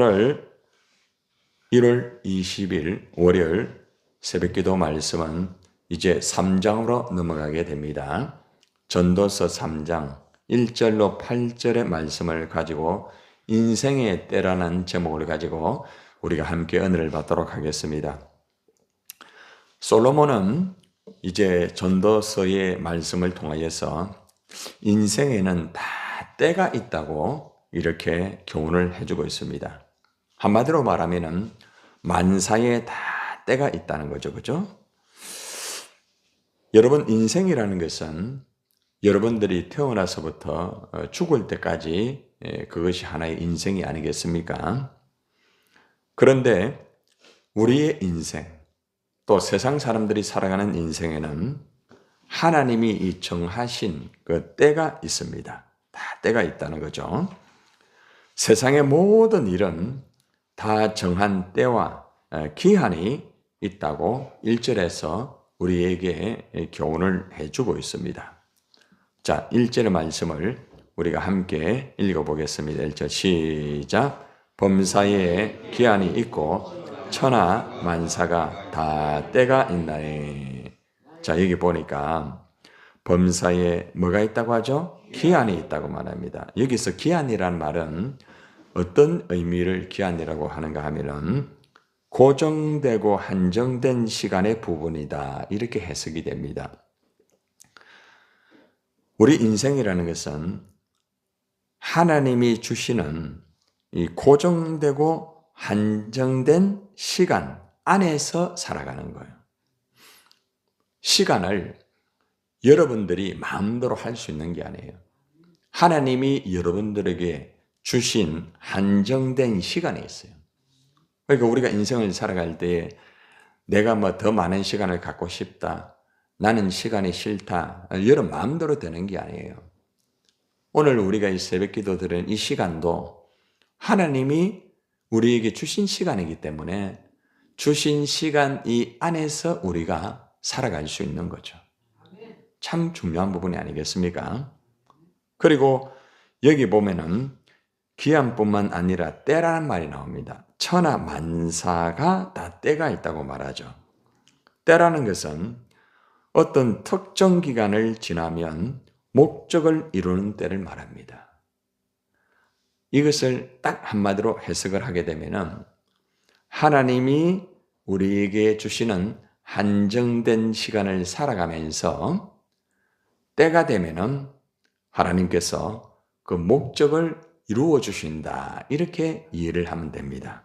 오늘 1월 20일 월요일 새벽기도 말씀은 이제 3장으로 넘어가게 됩니다. 전도서 3장 1절로 8절의 말씀을 가지고 인생의 때라는 제목을 가지고 우리가 함께 은혜를 받도록 하겠습니다. 솔로몬은 이제 전도서의 말씀을 통하여서 인생에는 다 때가 있다고 이렇게 교훈을 해주고 있습니다. 한마디로 말하면은 만사에 다 때가 있다는 거죠. 그죠? 여러분, 인생이라는 것은 여러분들이 태어나서부터 죽을 때까지 그것이 하나의 인생이 아니겠습니까? 그런데 우리의 인생, 또 세상 사람들이 살아가는 인생에는 하나님이 이 정하신 그 때가 있습니다. 다 때가 있다는 거죠. 세상의 모든 일은 다 정한 때와 기한이 있다고 1절에서 우리에게 교훈을 해주고 있습니다. 자, 1절의 말씀을 우리가 함께 읽어보겠습니다. 1절 시작. 범사에 기한이 있고 천하 만사가 다 때가 있나니. 자, 여기 보니까 범사에 뭐가 있다고 하죠? 기한이 있다고 말합니다. 여기서 기한이란 말은 어떤 의미를 기한이라고 하는가 하면은 고정되고 한정된 시간의 부분이다. 이렇게 해석이 됩니다. 우리 인생이라는 것은 하나님이 주시는 이 고정되고 한정된 시간 안에서 살아가는 거예요. 시간을 여러분들이 마음대로 할 수 있는 게 아니에요. 하나님이 여러분들에게 주신 한정된 시간이 있어요. 그러니까 우리가 인생을 살아갈 때 내가 뭐 더 많은 시간을 갖고 싶다, 나는 시간이 싫다, 여러분 마음대로 되는 게 아니에요. 오늘 우리가 이 새벽기도 드린 이 시간도 하나님이 우리에게 주신 시간이기 때문에 주신 시간 이 안에서 우리가 살아갈 수 있는 거죠. 참 중요한 부분이 아니겠습니까? 그리고 여기 보면은 기한뿐만 아니라 때라는 말이 나옵니다. 천하 만사가 다 때가 있다고 말하죠. 때라는 것은 어떤 특정 기간을 지나면 목적을 이루는 때를 말합니다. 이것을 딱 한마디로 해석을 하게 되면은 하나님이 우리에게 주시는 한정된 시간을 살아가면서 때가 되면은 하나님께서 그 목적을 이루어 주신다. 이렇게 이해를 하면 됩니다.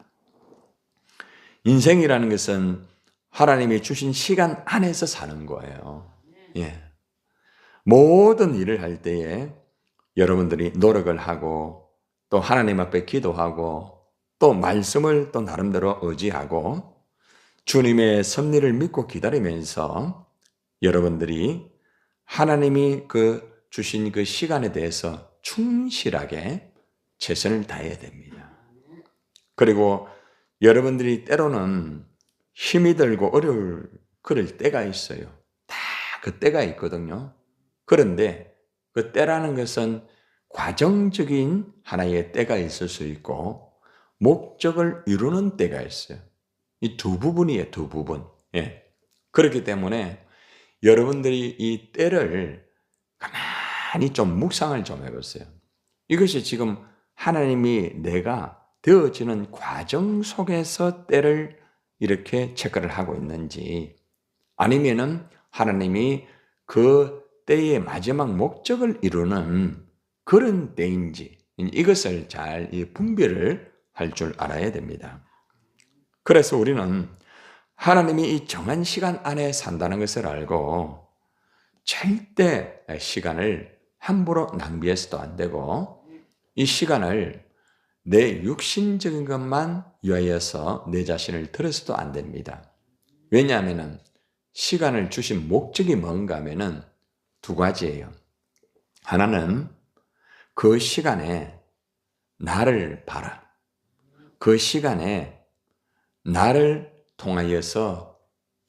인생이라는 것은 하나님이 주신 시간 안에서 사는 거예요. 예. 모든 일을 할 때에 여러분들이 노력을 하고 또 하나님 앞에 기도하고 또 말씀을 또 나름대로 의지하고 주님의 섭리를 믿고 기다리면서 여러분들이 하나님이 주신 그 시간에 대해서 충실하게 최선을 다해야 됩니다. 그리고 여러분들이 때로는 힘이 들고 그럴 때가 있어요. 다 그 때가 있거든요. 그런데 그 때라는 것은 과정적인 하나의 때가 있을 수 있고 목적을 이루는 때가 있어요. 이 두 부분이에요. 두 부분. 예. 그렇기 때문에 여러분들이 이 때를 가만히 좀 묵상을 좀 해보세요. 이것이 지금 하나님이 내가 되어지는 과정 속에서 때를 이렇게 체크를 하고 있는지 아니면은 하나님이 그 때의 마지막 목적을 이루는 그런 때인지 이것을 잘 분별을 할 줄 알아야 됩니다. 그래서 우리는 하나님이 이 정한 시간 안에 산다는 것을 알고 절대 시간을 함부로 낭비해서도 안 되고 이 시간을 내 육신적인 것만 위하여서 내 자신을 들어서도 안 됩니다. 왜냐하면 시간을 주신 목적이 뭔가 하면은 두 가지예요. 하나는 그 시간에 나를 봐라. 그 시간에 나를 통하여서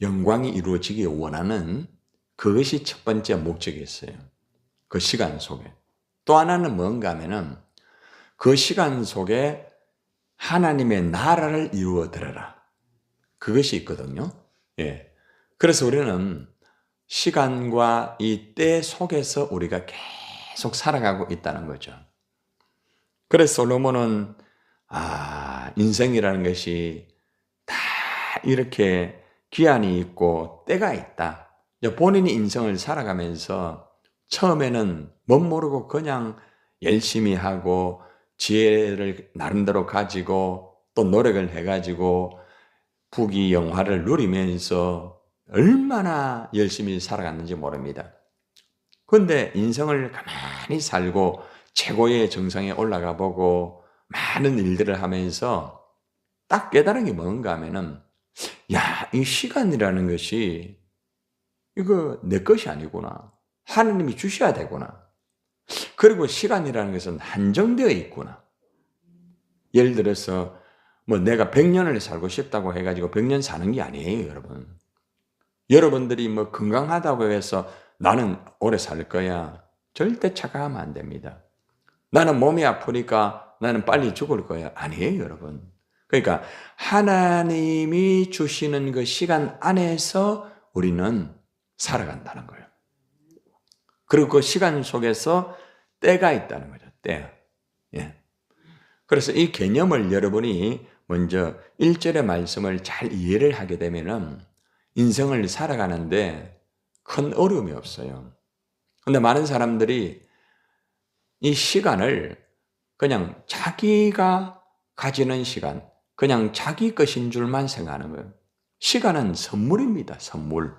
영광이 이루어지기 원하는 그것이 첫 번째 목적이었어요. 그 시간 속에. 또 하나는 뭔가 하면은 그 시간 속에 하나님의 나라를 이루어 드려라. 그것이 있거든요. 예. 그래서 우리는 시간과 이 때 속에서 우리가 계속 살아가고 있다는 거죠. 그래서 솔로몬은 인생이라는 것이 다 이렇게 기한이 있고 때가 있다. 본인이 인생을 살아가면서 처음에는 못 모르고 그냥 열심히 하고 지혜를 나름대로 가지고 또 노력을 해가지고 부귀영화를 누리면서 얼마나 열심히 살아갔는지 모릅니다. 그런데 인생을 가만히 살고 최고의 정상에 올라가 보고 많은 일들을 하면서 딱 깨달은 게 뭔가 하면은 이 시간이라는 것이 이거 내 것이 아니구나. 하느님이 주셔야 되구나. 그리고 시간이라는 것은 한정되어 있구나. 예를 들어서 내가 100년을 살고 싶다고 해가지고 100년 사는 게 아니에요, 여러분. 여러분들이 건강하다고 해서 나는 오래 살 거야. 절대 착각하면 안 됩니다. 나는 몸이 아프니까 나는 빨리 죽을 거야. 아니에요, 여러분. 그러니까 하나님이 주시는 그 시간 안에서 우리는 살아간다는 거예요. 그리고 그 시간 속에서 때가 있다는 거죠. 때. 예. 그래서 이 개념을 여러분이 먼저 1절의 말씀을 잘 이해를 하게 되면은 인생을 살아가는데 큰 어려움이 없어요. 근데 많은 사람들이 이 시간을 그냥 자기가 가지는 시간, 그냥 자기 것인 줄만 생각하는 거예요. 시간은 선물입니다. 선물.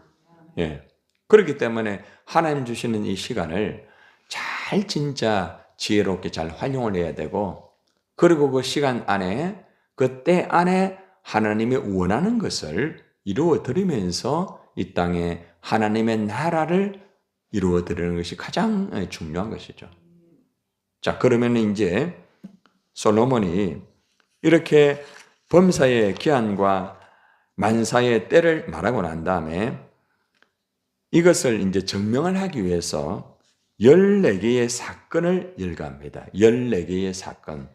예. 그렇기 때문에 하나님 주시는 이 시간을 잘 진짜 지혜롭게 잘 활용을 해야 되고, 그리고 그 시간 안에, 그 때 안에 하나님이 원하는 것을 이루어 드리면서 이 땅에 하나님의 나라를 이루어 드리는 것이 가장 중요한 것이죠. 자, 그러면 이제 솔로몬이 이렇게 범사의 기한과 만사의 때를 말하고 난 다음에 이것을 이제 증명을 하기 위해서 14개의 사건을 열거합니다. 14개의 사건.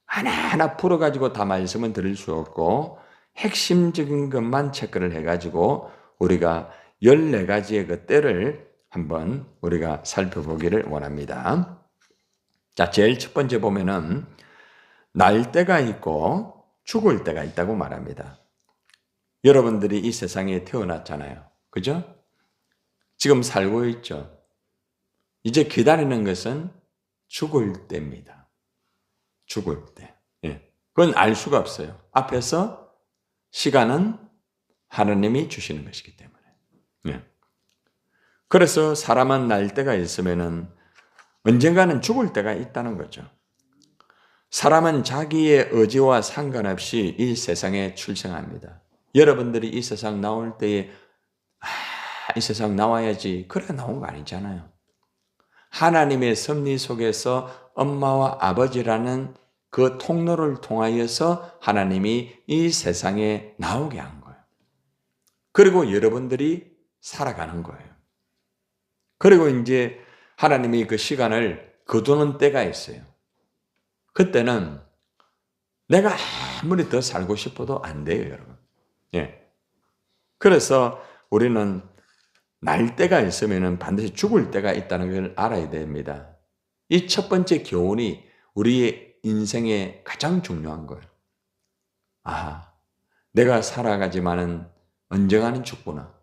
하나하나 풀어가지고 다 말씀은 드릴 수 없고 핵심적인 것만 체크를 해가지고 우리가 14가지의 그 때를 한번 우리가 살펴보기를 원합니다. 자, 제일 첫 번째 보면은 날 때가 있고 죽을 때가 있다고 말합니다. 여러분들이 이 세상에 태어났잖아요. 그죠? 지금 살고 있죠. 이제 기다리는 것은 죽을 때입니다. 죽을 때. 예. 그건 알 수가 없어요. 앞에서 시간은 하나님이 주시는 것이기 때문에. 예. 그래서 사람은 날 때가 있으면은 언젠가는 죽을 때가 있다는 거죠. 사람은 자기의 의지와 상관없이 이 세상에 출생합니다. 여러분들이 이 세상 나올 때에 이 세상 나와야지 그래 나온 거 아니잖아요. 하나님의 섭리 속에서 엄마와 아버지라는 그 통로를 통하여서 하나님이 이 세상에 나오게 한 거예요. 그리고 여러분들이 살아가는 거예요. 그리고 이제 하나님이 그 시간을 거두는 때가 있어요. 그때는 내가 아무리 더 살고 싶어도 안 돼요, 여러분. 예. 그래서 우리는 날 때가 있으면 반드시 죽을 때가 있다는 걸 알아야 됩니다. 이 첫 번째 교훈이 우리의 인생에 가장 중요한 거예요. 내가 살아가지만은 언젠가는 죽구나.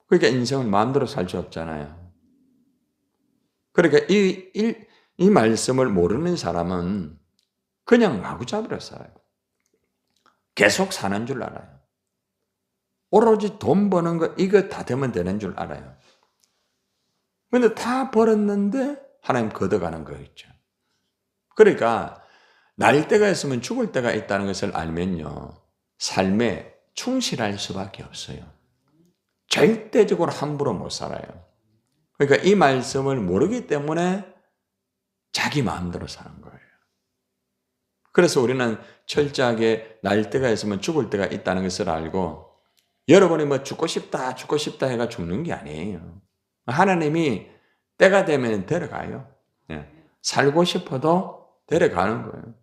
그러니까 인생을 마음대로 살 수 없잖아요. 그러니까 이 말씀을 모르는 사람은 그냥 마구잡이로 살아요. 계속 사는 줄 알아요. 오로지 돈 버는 거 이거 다 되면 되는 줄 알아요. 근데 다 벌었는데 하나님 걷어가는 거 있죠. 그러니까 날 때가 있으면 죽을 때가 있다는 것을 알면요. 삶에 충실할 수밖에 없어요. 절대적으로 함부로 못 살아요. 그러니까 이 말씀을 모르기 때문에 자기 마음대로 사는 거예요. 그래서 우리는 철저하게 날 때가 있으면 죽을 때가 있다는 것을 알고 여러분이 죽고 싶다 해가 죽는 게 아니에요. 하나님이 때가 되면 데려가요. 살고 싶어도 데려가는 거예요.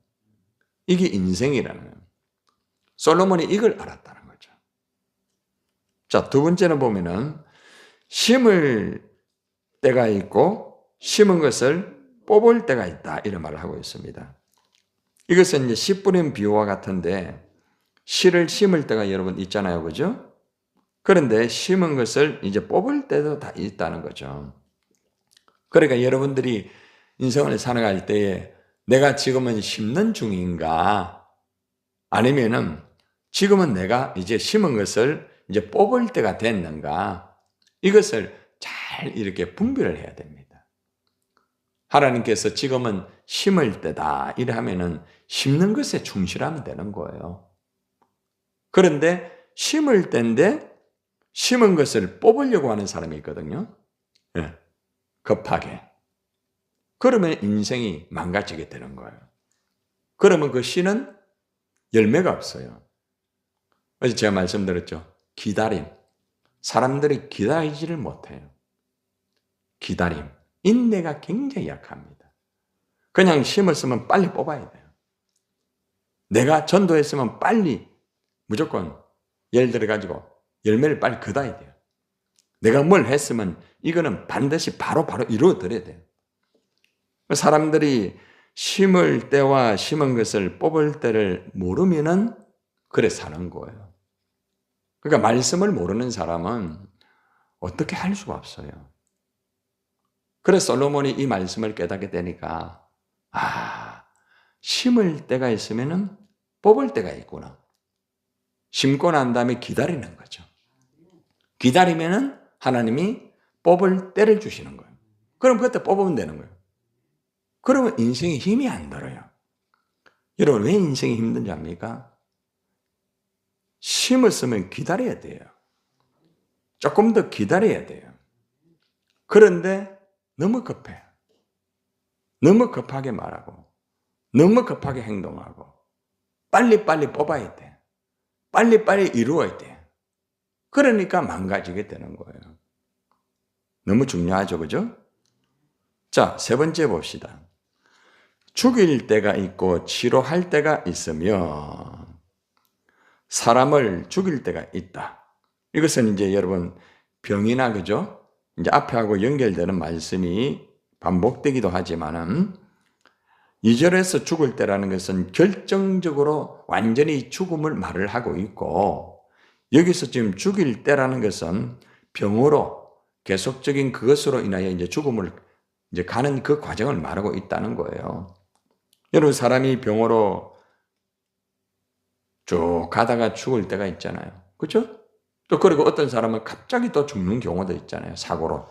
이게 인생이라는 거예요. 솔로몬이 이걸 알았다는 거죠. 자, 두 번째는 보면은 심을 때가 있고 심은 것을 뽑을 때가 있다. 이런 말을 하고 있습니다. 이것은 이제 씨 뿌린 비유와 같은데 씨를 심을 때가 여러분 있잖아요. 그죠? 그런데 심은 것을 이제 뽑을 때도 다 있다는 거죠. 그러니까 여러분들이 인생을 살아갈 때에 내가 지금은 심는 중인가? 아니면은 지금은 내가 이제 심은 것을 이제 뽑을 때가 됐는가? 이것을 잘 이렇게 분별을 해야 됩니다. 하나님께서 지금은 심을 때다. 이래 하면은 심는 것에 충실하면 되는 거예요. 그런데 심을 때인데 심은 것을 뽑으려고 하는 사람이 있거든요. 예, 급하게. 그러면 인생이 망가지게 되는 거예요. 그러면 그 씨는 열매가 없어요. 그래서 제가 말씀드렸죠. 기다림. 사람들이 기다리지를 못해요. 기다림. 인내가 굉장히 약합니다. 그냥 심었으면 빨리 뽑아야 돼요. 내가 전도했으면 빨리 무조건 예를 들어가지고 열매를 빨리 거둬야 돼요. 내가 뭘 했으면 이거는 반드시 바로 이루어드려야 돼요. 사람들이 심을 때와 심은 것을 뽑을 때를 모르면은 그래 사는 거예요. 그러니까 말씀을 모르는 사람은 어떻게 할 수가 없어요. 그래서 솔로몬이 이 말씀을 깨닫게 되니까 심을 때가 있으면은 뽑을 때가 있구나. 심고 난 다음에 기다리는 거죠. 기다리면은 하나님이 뽑을 때를 주시는 거예요. 그럼 그때 뽑으면 되는 거예요. 그러면 인생에 힘이 안 들어요. 여러분 왜 인생이 힘든지 압니까? 심었으면 기다려야 돼요. 조금 더 기다려야 돼요. 그런데 너무 급해요. 너무 급하게 말하고 너무 급하게 행동하고 빨리빨리 뽑아야 돼. 빨리빨리 이루어야 돼. 그러니까 망가지게 되는 거예요. 너무 중요하죠. 그죠? 자, 세 번째 봅시다. 죽일 때가 있고 치료할 때가 있으며 사람을 죽일 때가 있다. 이것은 이제 여러분 병이나 그죠? 이제 앞에 하고 연결되는 말씀이 반복되기도 하지만은 2절에서 죽을 때라는 것은 결정적으로 완전히 죽음을 말을 하고 있고 여기서 지금 죽일 때라는 것은 병으로 계속적인 그것으로 인하여 이제 죽음을 이제 가는 그 과정을 말하고 있다는 거예요. 여러분 사람이 병으로 쭉 가다가 죽을 때가 있잖아요. 그렇죠? 또 그리고 어떤 사람은 갑자기 또 죽는 경우도 있잖아요. 사고로.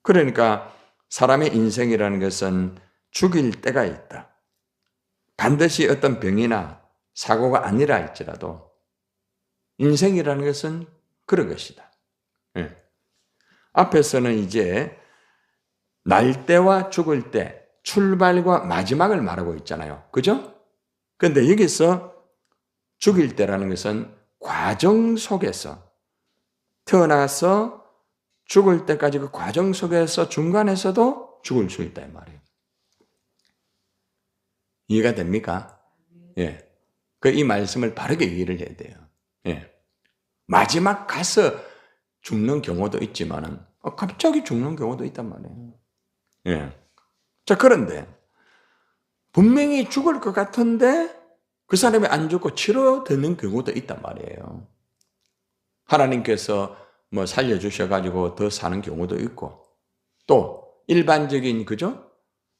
그러니까 사람의 인생이라는 것은 죽일 때가 있다. 반드시 어떤 병이나 사고가 아니라 할지라도 인생이라는 것은 그런 것이다. 네. 앞에서는 이제 날 때와 죽을 때, 출발과 마지막을 말하고 있잖아요. 그죠? 그런데 여기서 죽일 때라는 것은 과정 속에서 태어나서 죽을 때까지 그 과정 속에서 중간에서도 죽을 수 있다 이 말이에요. 이해가 됩니까? 예. 이 말씀을 바르게 이해를 해야 돼요. 예. 마지막 가서 죽는 경우도 있지만은 갑자기 죽는 경우도 있단 말이에요. 예. 자, 그런데 분명히 죽을 것 같은데 그 사람이 안 죽고 치료되는 경우도 있단 말이에요. 하나님께서 뭐 살려주셔가지고 더 사는 경우도 있고 또 일반적인 그죠?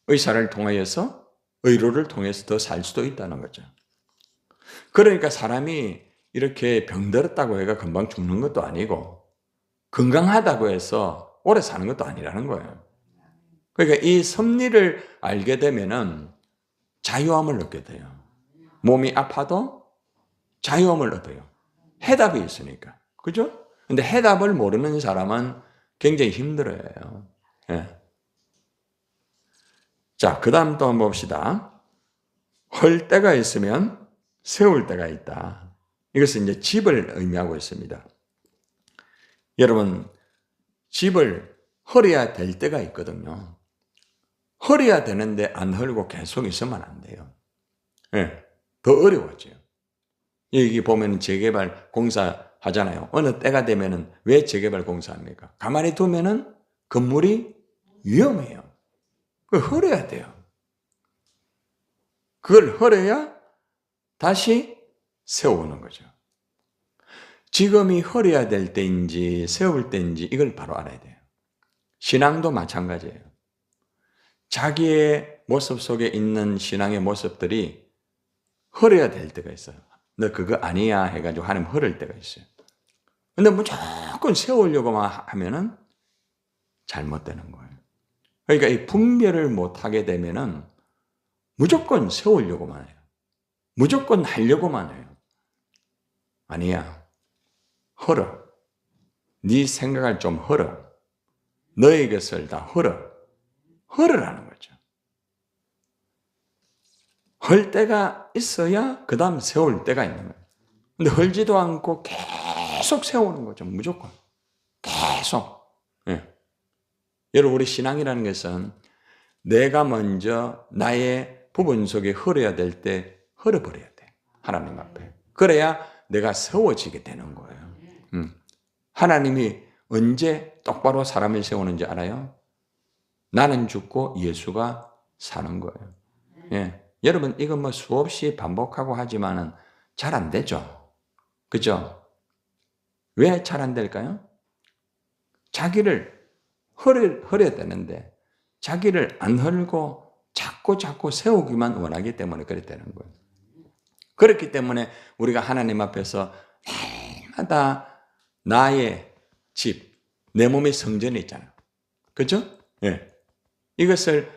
의사를 통하여서 의료를 통해서 더 살 수도 있다는 거죠. 그러니까 사람이 이렇게 병들었다고 해가 금방 죽는 것도 아니고 건강하다고 해서 오래 사는 것도 아니라는 거예요. 그러니까 이 섭리를 알게 되면은 자유함을 얻게 돼요. 몸이 아파도 자유함을 얻어요. 해답이 있으니까. 그죠? 근데 해답을 모르는 사람은 굉장히 힘들어요. 예. 자, 그 다음 또 한번 봅시다. 헐 때가 있으면 세울 때가 있다. 이것은 이제 집을 의미하고 있습니다. 여러분, 집을 헐어야 될 때가 있거든요. 헐어야 되는데 안 헐고 계속 있으면 안 돼요. 예. 더 어려워져요. 여기 보면 재개발 공사 하잖아요. 어느 때가 되면은 왜 재개발 공사합니까? 가만히 두면은 건물이 위험해요. 그걸 헐어야 돼요. 그걸 헐어야 다시 세우는 거죠. 지금이 헐어야 될 때인지 세울 때인지 이걸 바로 알아야 돼요. 신앙도 마찬가지예요. 자기의 모습 속에 있는 신앙의 모습들이 헐어야 될 때가 있어요. 너 그거 아니야 해가지고 하나님 헐을 때가 있어요. 근데 무조건 세우려고만 하면은 잘못되는 거예요. 그러니까 이 분별을 못하게 되면은 무조건 세우려고만 해요. 무조건 하려고만 해요. 아니야. 헐어. 네 생각을 좀 헐어. 너의 것을 다 헐어. 헐으라는 거죠. 헐 때가 있어야 그 다음 세울 때가 있는 거예요. 근데 헐지도 않고 계속 세우는 거죠. 무조건. 계속. 예. 여러분 우리 신앙이라는 것은 내가 먼저 나의 부분 속에 헐어야 될 때 헐어버려야 돼. 하나님 앞에. 그래야 내가 세워지게 되는 거예요. 하나님이 언제 똑바로 사람을 세우는지 알아요? 나는 죽고 예수가 사는 거예요. 예. 여러분 이거 뭐 수없이 반복하고 하지만은 잘 안 되죠. 그죠? 왜 잘 안 될까요? 자기를 헐어야 되는데 자기를 안 헐고 자꾸 세우기만 원하기 때문에 그렇게 되는 거예요. 그렇기 때문에 우리가 하나님 앞에서 날마다 나의 집, 내 몸의 성전이 있잖아요. 그렇죠? 예. 이것을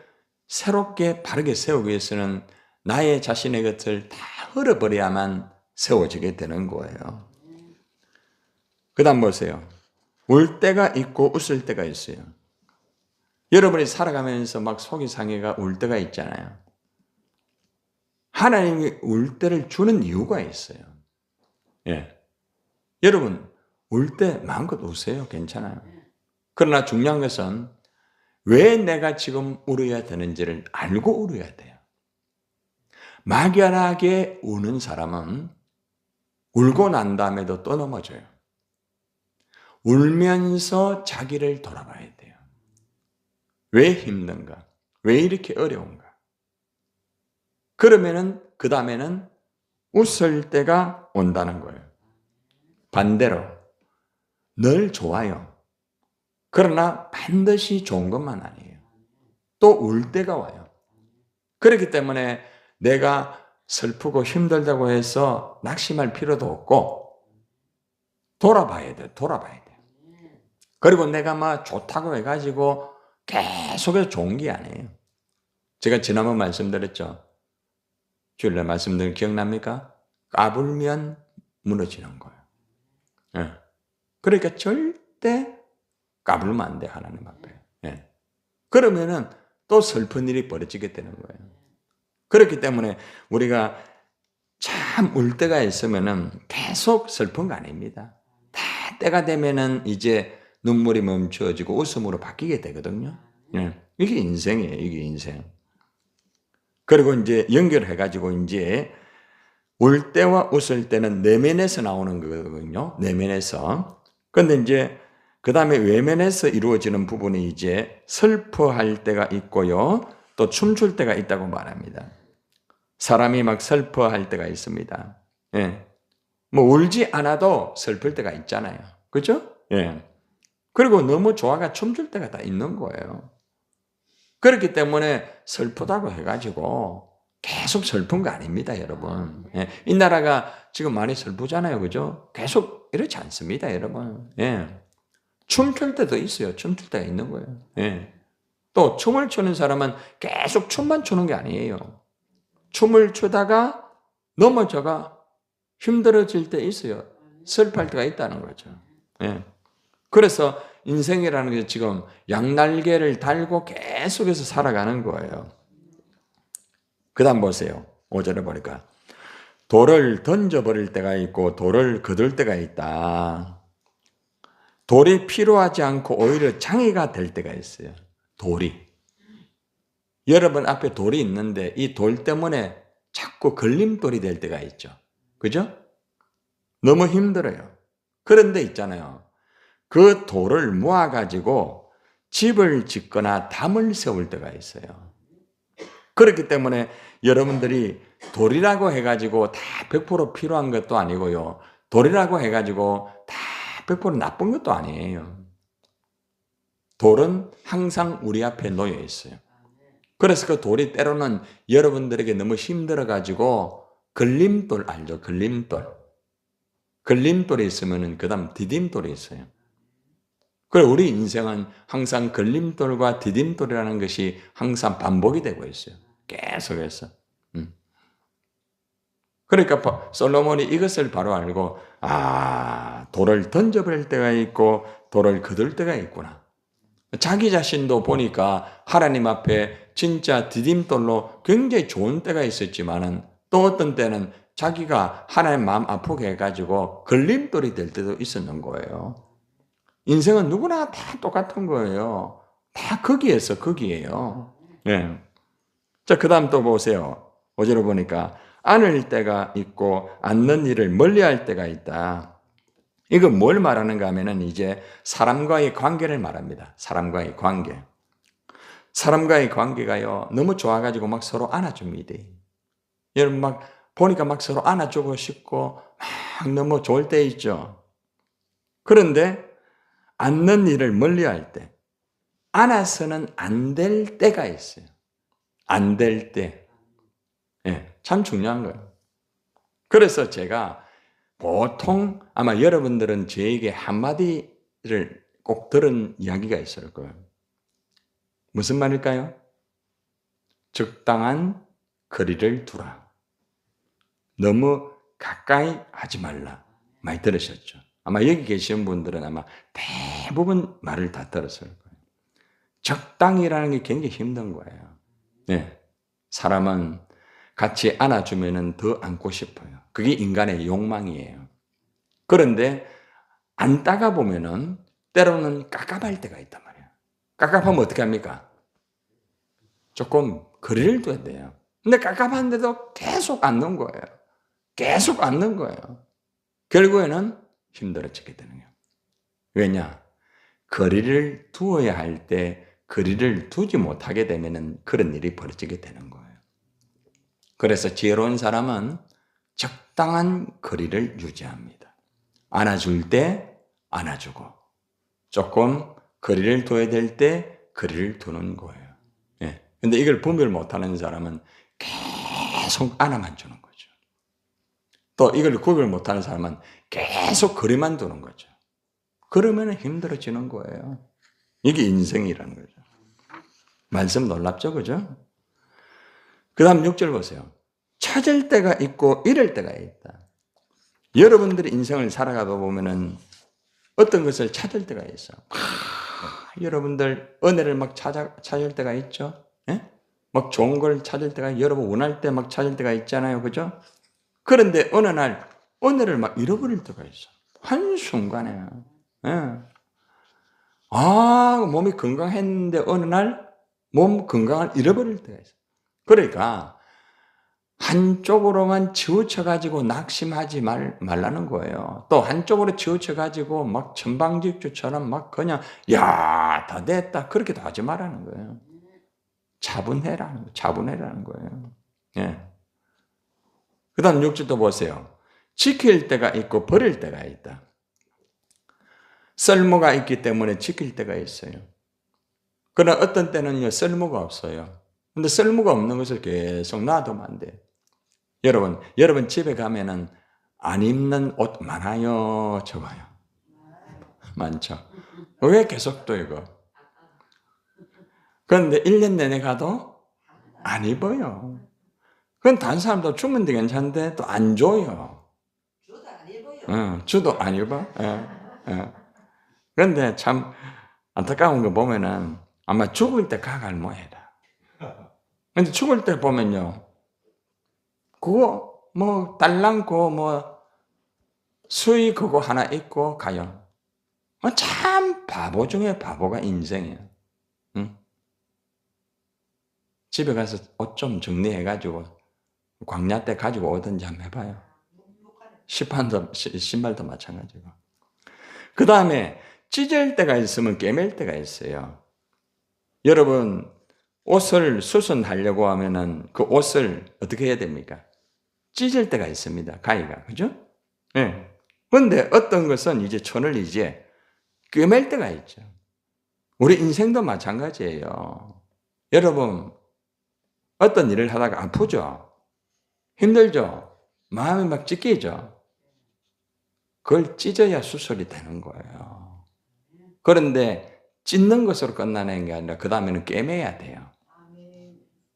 새롭게 바르게 세우기 위해서는 나의 자신의 것을 다 헐어버려야만 세워지게 되는 거예요. 그 다음 보세요. 울 때가 있고 웃을 때가 있어요. 여러분이 살아가면서 막 속이 상해가 울 때가 있잖아요. 하나님이 울 때를 주는 이유가 있어요. 예. 여러분, 울 때 마음껏 우세요. 괜찮아요. 그러나 중요한 것은 왜 내가 지금 울어야 되는지를 알고 울어야 돼요. 막연하게 우는 사람은 울고 난 다음에도 또 넘어져요. 울면서 자기를 돌아봐야 돼요. 왜 힘든가? 왜 이렇게 어려운가? 그러면은 그 다음에는 웃을 때가 온다는 거예요. 반대로 늘 좋아요. 그러나 반드시 좋은 것만 아니에요. 또 울 때가 와요. 그렇기 때문에 내가 슬프고 힘들다고 해서 낙심할 필요도 없고 돌아봐야 돼요. 돌아봐야 돼요. 그리고 내가 막 좋다고 해가지고 계속해서 좋은 게 아니에요. 제가 지난번 말씀드렸죠. 주일날 말씀드린 기억납니까? 까불면 무너지는 거예요. 예. 그러니까 절대 까불면 안 돼, 하나님 앞에. 예. 그러면은 또 슬픈 일이 벌어지게 되는 거예요. 그렇기 때문에 우리가 참 울 때가 있으면은 계속 슬픈 거 아닙니다. 다 때가 되면은 이제 눈물이 멈춰지고 웃음으로 바뀌게 되거든요. 예. 이게 인생이에요, 이게 인생. 그리고 이제 연결해가지고 이제 울 때와 웃을 때는 내면에서 나오는 거거든요. 내면에서. 근데 이제 그 다음에 외면에서 이루어지는 부분이 이제 슬퍼할 때가 있고요. 또 춤출 때가 있다고 말합니다. 사람이 막 슬퍼할 때가 있습니다. 예. 뭐 울지 않아도 슬플 때가 있잖아요. 그죠? 예. 그리고 너무 좋아가 춤출 때가 다 있는 거예요. 그렇기 때문에 슬프다고 해가지고 계속 슬픈 거 아닙니다, 여러분. 예. 이 나라가 지금 많이 슬프잖아요. 그죠? 계속 이렇지 않습니다, 여러분. 예. 춤출 때도 있어요. 춤출 때가 있는 거예요. 예. 또 춤을 추는 사람은 계속 춤만 추는 게 아니에요. 춤을 추다가 넘어져가 힘들어질 때 있어요. 슬퍼할 때가 있다는 거죠. 예. 그래서 인생이라는 게 지금 양날개를 달고 계속해서 살아가는 거예요. 그 다음 보세요. 5절에 보니까 돌을 던져버릴 때가 있고 돌을 거둘 때가 있다. 돌이 필요하지 않고 오히려 장애가 될 때가 있어요. 돌이. 여러분 앞에 돌이 있는데 이 돌 때문에 자꾸 걸림돌이 될 때가 있죠. 그죠? 너무 힘들어요. 그런데 있잖아요. 그 돌을 모아가지고 집을 짓거나 담을 세울 때가 있어요. 그렇기 때문에 여러분들이 돌이라고 해가지고 다 100% 필요한 것도 아니고요. 돌이라고 해가지고 다 100% 나쁜 것도 아니에요. 돌은 항상 우리 앞에 놓여 있어요. 그래서 그 돌이 때로는 여러분들에게 너무 힘들어가지고 걸림돌 알죠? 걸림돌. 걸림돌이 있으면 그 다음 디딤돌이 있어요. 그래 우리 인생은 항상 걸림돌과 디딤돌이라는 것이 항상 반복이 되고 있어요. 계속해서. 그러니까 솔로몬이 이것을 바로 알고 돌을 던져버릴 때가 있고 돌을 거둘 때가 있구나. 자기 자신도 보니까 하나님 앞에 진짜 디딤돌로 굉장히 좋은 때가 있었지만은 또 어떤 때는 자기가 하나님 마음 아프게 해가지고 걸림돌이 될 때도 있었는 거예요. 인생은 누구나 다 똑같은 거예요. 다 거기에요. 네. 자, 그 다음 또 보세요. 5절을 보니까 안을 때가 있고 않는 일을 멀리할 때가 있다. 이거 뭘 말하는가 하면은 이제 사람과의 관계를 말합니다. 사람과의 관계. 사람과의 관계가요, 너무 좋아가지고 막 서로 안아줍니다. 여러분 막 보니까 막 서로 안아주고 싶고 막 너무 좋을 때 있죠. 그런데 않는 일을 멀리할 때, 안아서는 안 될 때가 있어요. 안 될 때. 예, 참 중요한 거예요. 그래서 제가 보통 아마 여러분들은 저에게 한마디를 꼭 들은 이야기가 있을 거예요. 무슨 말일까요? 적당한 거리를 두라. 너무 가까이 하지 말라. 많이 들으셨죠? 아마 여기 계신 분들은 아마 대부분 말을 다 들었을 거예요. 적당이라는 게 굉장히 힘든 거예요. 네. 사람은 같이 안아주면 더 안고 싶어요. 그게 인간의 욕망이에요. 그런데 안다가 보면은 때로는 깝깝할 때가 있단 말이에요. 깝깝하면 어떻게 합니까? 조금 거리를 둬야 돼요. 근데 깝깝한데도 계속 안는 거예요. 계속 안는 거예요. 결국에는 힘들어지게 되는 거예요. 왜냐? 거리를 두어야 할 때 거리를 두지 못하게 되면 그런 일이 벌어지게 되는 거예요. 그래서 지혜로운 사람은 적당한 거리를 유지합니다. 안아줄 때 안아주고 조금 거리를 둬야 될 때 거리를 두는 거예요. 예. 근데 이걸 분별 못하는 사람은 계속 안아만 주는 거죠. 또 이걸 구별 못하는 사람은 계속 거리만 두는 거죠. 그러면 힘들어지는 거예요. 이게 인생이라는 거죠. 말씀 놀랍죠, 그죠? 그 다음 6절 보세요. 찾을 때가 있고 잃을 때가 있다. 여러분들이 인생을 살아가다 보면은 어떤 것을 찾을 때가 있어. 여러분들 은혜를 막 찾을 때가 있죠. 예? 막 좋은 걸 찾을 때가, 여러분 원할 때 막 찾을 때가 있잖아요, 그죠? 그런데 어느 날 은혜를 막 잃어버릴 때가 있어. 한순간에. 예. 몸이 건강했는데 어느 날 몸 건강을 잃어버릴 때가 있어. 그러니까 한쪽으로만 치우쳐가지고 낙심하지 말라는 거예요. 또 한쪽으로 치우쳐가지고 막 천방지축처럼 막 그냥 다 됐다 그렇게도 하지 말라는 거예요. 차분해라는 거예요. 예. 그 다음 6절도 보세요. 지킬 때가 있고 버릴 때가 있다. 쓸모가 있기 때문에 지킬 때가 있어요. 그러나 어떤 때는요, 쓸모가 없어요. 근데 쓸모가 없는 것을 계속 놔두면 안 돼요. 여러분 집에 가면은 안 입는 옷 많아요, 적어요? 많죠. 왜 계속 또 이거? 그런데 1년 내내 가도 안 입어요. 그건 다른 사람도 주면 되게 괜찮은데 또 안 줘요. 주도 안 입어요. 주도 안 입어. 그런데 참 안타까운 거 보면은 아마 죽을 때 가갈 모양이다. 근데 죽을 때 보면요. 그거 뭐 딸랑고 뭐 수의 그거 하나 입고 가요. 참 바보 중에 바보가 인생이에요. 응? 집에 가서 옷 좀 정리해가지고 광야 때 가지고 오든지 한번 해봐요. 신발도 마찬가지고. 그 다음에 찢을 때가 있으면 꿰맬 때가 있어요. 여러분, 옷을 수선하려고 하면은 그 옷을 어떻게 해야 됩니까? 찢을 때가 있습니다. 가위가. 그죠? 예. 그런데 어떤 것은 이제 천을 이제 꿰맬 때가 있죠. 우리 인생도 마찬가지예요. 여러분, 어떤 일을 하다가 아프죠? 힘들죠? 마음이 막 찢기죠? 그걸 찢어야 수술이 되는 거예요. 그런데 찢는 것으로 끝나는 게 아니라 그 다음에는 꿰매야 돼요.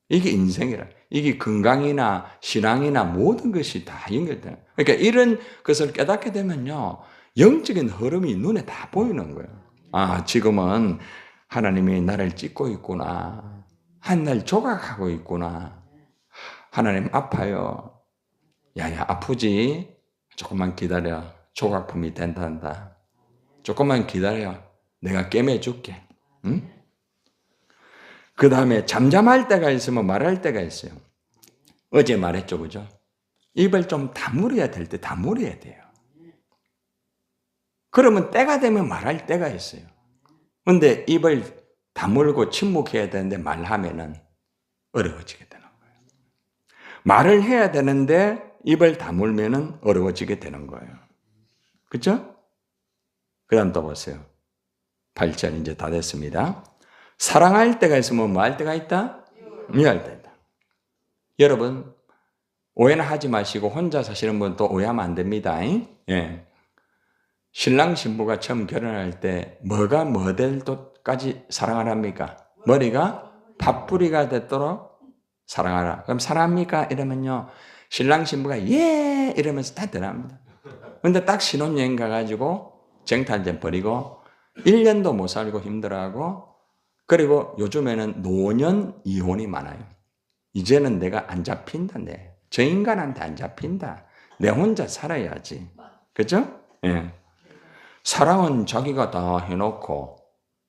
이게 인생이라. 이게 건강이나 신앙이나 모든 것이 다 연결돼요. 그러니까 이런 것을 깨닫게 되면요, 영적인 흐름이 눈에 다 보이는 거예요. 아, 지금은 하나님이 나를 찢고 있구나. 한 날 조각하고 있구나. 하나님 아파요. 야야, 아프지? 조금만 기다려. 조각품이 된단다. 조금만 기다려. 내가 꿰매줄게. 응? 그 다음에 잠잠할 때가 있으면 말할 때가 있어요. 어제 말했죠, 그죠? 입을 좀 다물어야 될 때 다물어야 돼요. 그러면 때가 되면 말할 때가 있어요. 그런데 입을 다물고 침묵해야 되는데 말하면은 어려워지게 되는 거예요. 말을 해야 되는데 입을 다물면은 어려워지게 되는 거예요. 그렇죠? 그 다음 또 보세요. 8절 이제 다 됐습니다. 사랑할 때가 있으면 뭐 할 때가 있다? 미워할 때가 있다. 여러분, 오해는 하지 마시고 혼자 사시는 분 또 오해하면 안 됩니다. 예. 신랑 신부가 처음 결혼할 때 뭐가 뭐 될 때까지 사랑하랍니까? 머리가 밥뿌리가 됐도록 사랑하라. 그럼 사랑합니까? 이러면요, 신랑 신부가 예 이러면서 다 대답합니다. 근데 딱 신혼여행 가가지고 정탈전 버리고 1년도 못 살고 힘들어하고, 그리고 요즘에는 노년 이혼이 많아요. 이제는 내가 안 잡힌다. 저 인간한테 안 잡힌다. 내 혼자 살아야지. 그죠? 예. 사랑은 자기가 다 해놓고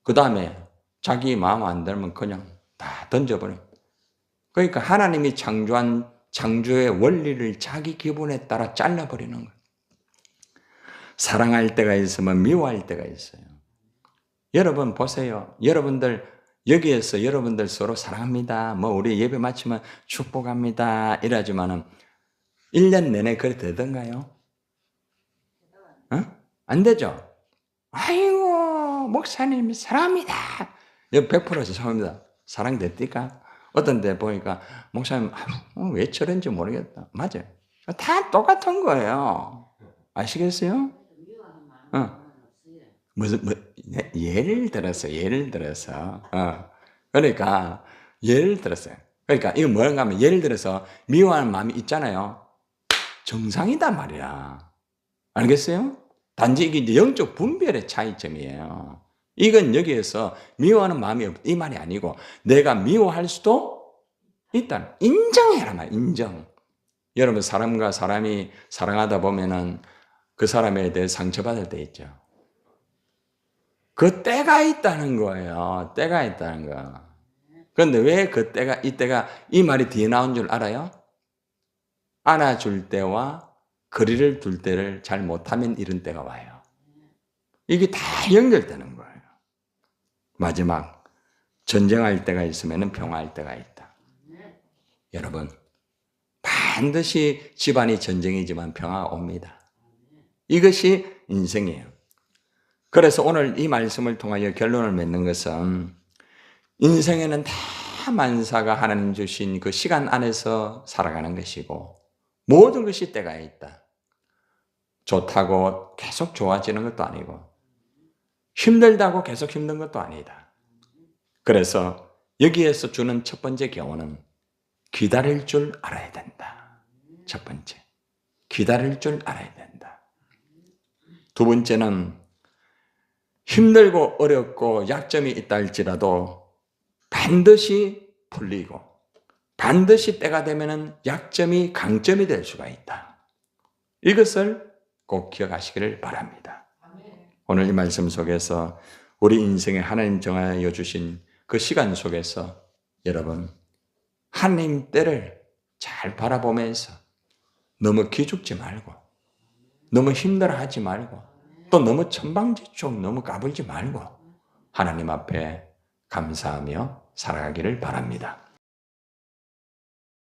그 다음에 자기 마음 안 들면 그냥 다 던져버려. 그러니까 하나님이 창조한 창조의 원리를 자기 기분에 따라 잘라버리는 거예요. 사랑할 때가 있으면 미워할 때가 있어요. 여러분 보세요. 여러분들 여기에서 여러분들 서로 사랑합니다. 뭐 우리 예배 마치면 축복합니다. 이러지만은 1년 내내 그래 되던가요? 안 되죠? 아이고, 목사님 사랑합니다. 100% 사랑합니다. 사랑됐니까? 어떤 데 보니까 목사님 왜 저런지 모르겠다. 맞아요. 다 똑같은 거예요. 아시겠어요? 예를 들어서. 그러니까, 예를 들었어요. 그러니까, 이거 뭐라고 하면, 예를 들어서, 미워하는 마음이 있잖아요. 정상이단 말이야. 알겠어요? 단지 이게 영적 분별의 차이점이에요. 이건 여기에서 미워하는 마음이 없다, 이 말이 아니고, 내가 미워할 수도 있다. 인정해라 말, 인정. 여러분, 사람과 사람이 사랑하다 보면은 그 사람에 대해 상처받을 때 있죠. 그 때가 있다는 거예요. 때가 있다는 거. 그런데 왜 그 때가, 이때가, 이 말이 뒤에 나온 줄 알아요? 안아줄 때와 거리를 둘 때를 잘 못하면 이런 때가 와요. 이게 다 연결되는 거예요. 마지막, 전쟁할 때가 있으면 평화할 때가 있다. 여러분, 반드시 집안이 전쟁이지만 평화가 옵니다. 이것이 인생이에요. 그래서 오늘 이 말씀을 통하여 결론을 맺는 것은, 인생에는 다 만사가 하나님 주신 그 시간 안에서 살아가는 것이고, 모든 것이 때가 있다. 좋다고 계속 좋아지는 것도 아니고, 힘들다고 계속 힘든 것도 아니다. 그래서 여기에서 주는 첫 번째 교훈은 기다릴 줄 알아야 된다. 첫 번째, 기다릴 줄 알아야 된다. 두 번째는 힘들고 어렵고 약점이 있다 할지라도 반드시 풀리고 반드시 때가 되면 약점이 강점이 될 수가 있다. 이것을 꼭 기억하시기를 바랍니다. 오늘 이 말씀 속에서 우리 인생에 하나님 정하여 주신 그 시간 속에서 여러분, 하나님 때를 잘 바라보면서 너무 기죽지 말고 너무 힘들어하지 말고 또 너무 천방지축 너무 까불지 말고 하나님 앞에 감사하며 살아가기를 바랍니다.